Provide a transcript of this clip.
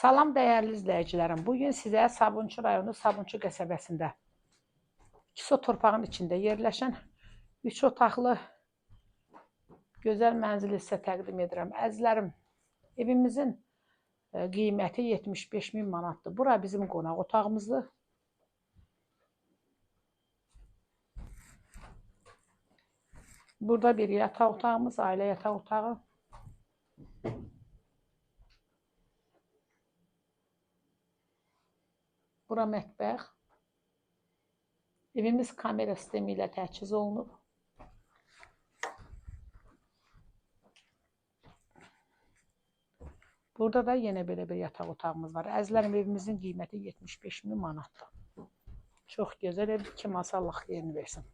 Salam dəyərli izləyicilərim. Bugün sizə Sabunçu rayonu Sabunçu qəsəbəsində 2 sot torpağın içində yerləşən 3 otaqlı gözəl mənzili sizə təqdim edirəm. Əzizlərim, evimizin qiyməti 75.000 manatdır. Bura bizim qonaq otağımızdır. Burada bir yataq otağımız, ailə yataq otağı. Bura mətbəx. Evimiz kamera sistemi ilə təchiz olunub. Burada da yenə belə bir yataq otağımız var. Əzizlərim, evimizin qiyməti 75.000 manatdır. Çox gözəl ev, 2 masalıq yerini versin.